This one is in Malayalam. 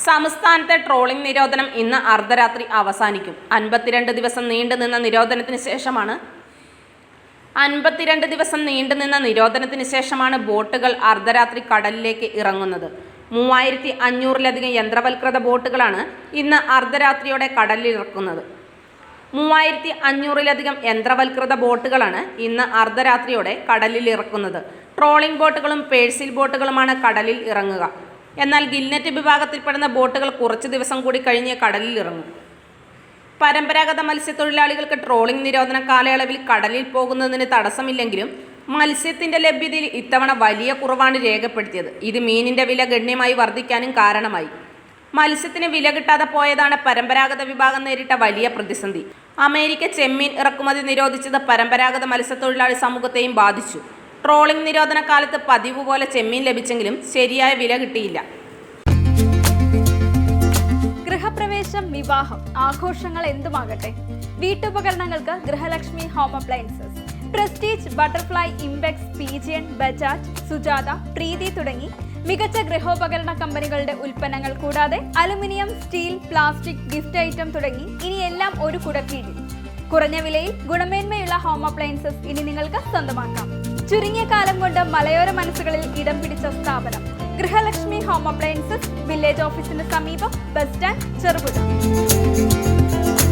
സംസ്ഥാനത്തെ ട്രോളിംഗ് നിരോധനം ഇന്ന് അർദ്ധരാത്രി അവസാനിക്കും. 52 ദിവസം നീണ്ടുനിന്ന നിരോധനത്തിന് ശേഷമാണ് ബോട്ടുകൾ അർദ്ധരാത്രി കടലിലേക്ക് ഇറങ്ങുന്നത്. 3500-ലധികം യന്ത്രവൽകൃത ബോട്ടുകളാണ് ഇന്ന് അർദ്ധരാത്രിയോടെ കടലിലിറക്കുന്നത്. 3500-ലധികം യന്ത്രവൽകൃത ബോട്ടുകളാണ് ഇന്ന് അർദ്ധരാത്രിയോടെ കടലിലിറക്കുന്നത്. ട്രോളിംഗ് ബോട്ടുകളും പേഴ്സിൽ ബോട്ടുകളുമാണ് കടലിൽ ഇറങ്ങുക. എന്നാൽ ഗിൽനെറ്റ് വിഭാഗത്തിൽപ്പെടുന്ന ബോട്ടുകൾ കുറച്ച് ദിവസം കൂടി കഴിഞ്ഞ് കടലിൽ ഇറങ്ങും. പരമ്പരാഗത മത്സ്യത്തൊഴിലാളികൾക്ക് ട്രോളിംഗ് നിരോധന കാലയളവിൽ കടലിൽ പോകുന്നതിന് തടസ്സമില്ലെങ്കിലും മത്സ്യത്തിൻ്റെ ലഭ്യതയിൽ ഇത്തവണ വലിയ കുറവാണ് രേഖപ്പെടുത്തിയത്. ഇത് മീനിൻ്റെ വില ഗണ്യമായി വർദ്ധിക്കാനും കാരണമായി. മത്സ്യത്തിന് വില കിട്ടാതെ പോയതാണ് പരമ്പരാഗത വിഭാഗം നേരിട്ട വലിയ പ്രതിസന്ധി. അമേരിക്ക ചെമ്മീൻ ഇറക്കുമതി നിരോധിച്ചത് പരമ്പരാഗത മത്സ്യത്തൊഴിലാളി സമൂഹത്തെയും ബാധിച്ചു. ട്രോളിംഗ് നിരോധന കാലത്ത് പതിവ് പോലെ ചെമ്മീൻ ലഭിച്ചെങ്കിലും ശരിയായ വില കിട്ടിയില്ല. ഗൃഹപ്രവേശം, വിവാഹം, ആഘോഷങ്ങൾ എന്തുമാകട്ടെ, വീട്ടുപകരണങ്ങൾക്ക് Grihalakshmi home appliances. Prestige, Butterfly, Impex, Pigeon, Bajaj, Sujata, Preethi തുടങ്ങി മികച്ച ഗൃഹോപകരണ കമ്പനികളുടെ ഉൽപ്പന്നങ്ങൾ കൂടാതെ aluminium, steel, plastic, gift item തുടങ്ങി ഇനി എല്ലാം ഒരു കുടക്കീഴിൽ. കുറഞ്ഞ വിലയിൽ ഗുണമേന്മയുള്ള ഹോം അപ്ലയൻസസ് ഇനി നിങ്ങൾക്ക് സ്വന്തമാക്കാം. ചുരുങ്ങിയ കാലം കൊണ്ട് മലയോര മനസ്സുകളിൽ ഇടം പിടിച്ച സ്ഥാപനം ഗൃഹലക്ഷ്മി ഹോം അപ്ലയൻസസ്. വില്ലേജ് ഓഫീസിന് സമീപം, ബസ് സ്റ്റാൻഡ്, ചെറുപുഴ.